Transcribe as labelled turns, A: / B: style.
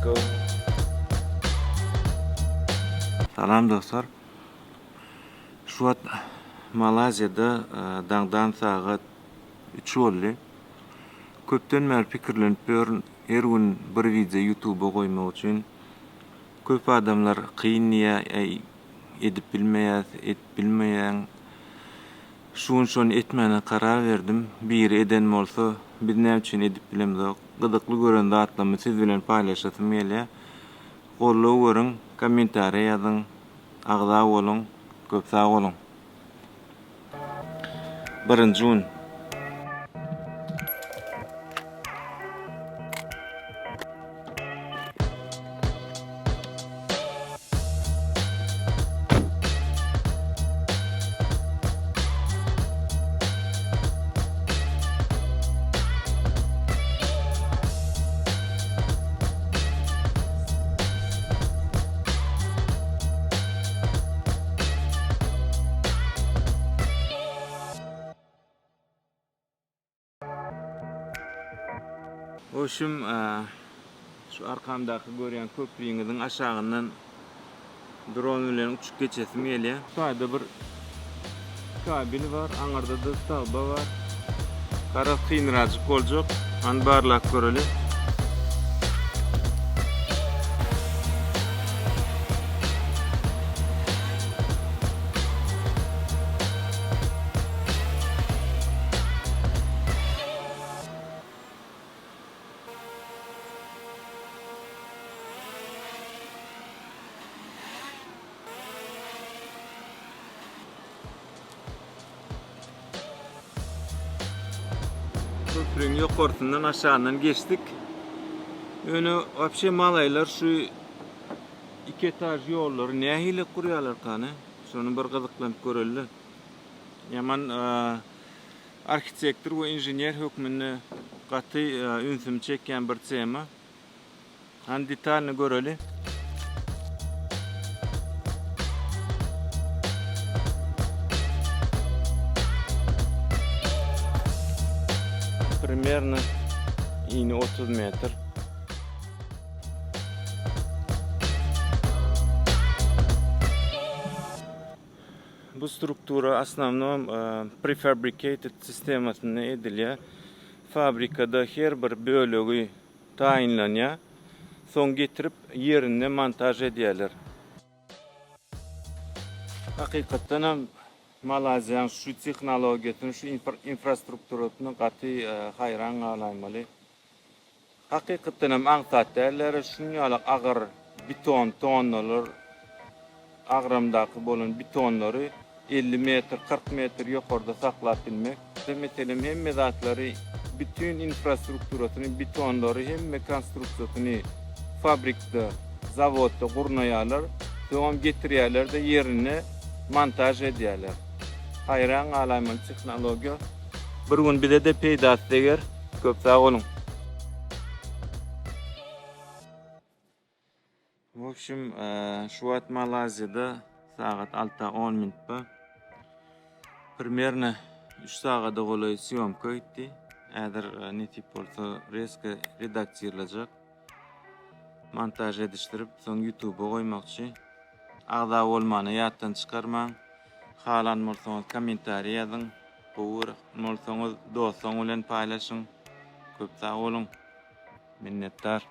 A: go.
B: Salam dostlar. Şu an Malazya'da dağdan saat 3 oldu. Köpten mer pikirlenip her gün bir video YouTube'a koymak için köp adamlar kıyın niye edip bilmeyen şun etmene karar verdim. Bir eden olsa bir ne için edip bilemdik. Gıdıklı görende atlama siz bilen paylaşasım geliyor. Kollu görün, komentari yazın, ağda olun, köp sağ olun. 1. Jun. Oşum şu arkamdaki görýän köprüňiziň aşagyndan drone bilen uçup geçesim gelýär. Şurada bir kabel var, aňarda da stalba var. Kara kynraçyk boljak, an barlak göreli. Köprüň ýokartyndan aşağıdan geçtik. Öňe wapşe malaýlar şu 2 etaj ýollary nähili kurýarlar kany. Şonu bir gyzyklanyp göreliler. Yaman arhitektor we inžener hökmünde gaty ünsüm çekýän bir tema. Han detalny göreli. Примерно 30 metr. Bu struktura основном prefabricated sistemasynda edilýär. Fabrikada her bir bölegi taýinlanýar. Soň getirip ýerine montaj edýärler. Hakykatdan ham Malazya'nın şu texnologiýasyny, şu infrastrukturasyny gaty hayran galanmaly. Hakykatdan hem aňsatdärler, şuňaly agyr beton tonnalar, agramdaky bolan betonlary 50 metr, 40 metr ýokarda saklap bilmek. Meselem hemme zatlary, bütün infrastrukturasyny, betonlary, hemme konstruksiýasyny fabrikda, zavodda gurnaýarlar, soň getirýärler de ýerine montaj edýärler. Hayran galanmaly texnologiýa. Bir gün bize de peýda etdiler. Köp sağ olun. В общем, şu wagt Malazya'da saat 6:10 minutda. Примерно 3 sagada goly syomka etdi. Äder ne tip bolsa reska redaksiýerlajak. Montaj edişdirip soň YouTube'a goýmakçy. Agda bolmany ýatdan çykarmaň. Halan bolsaňyz komentari ýazyň. Bowur bolsaňyz dostuň bilen paýlaşyň. Köp sağ olun. Minnettar.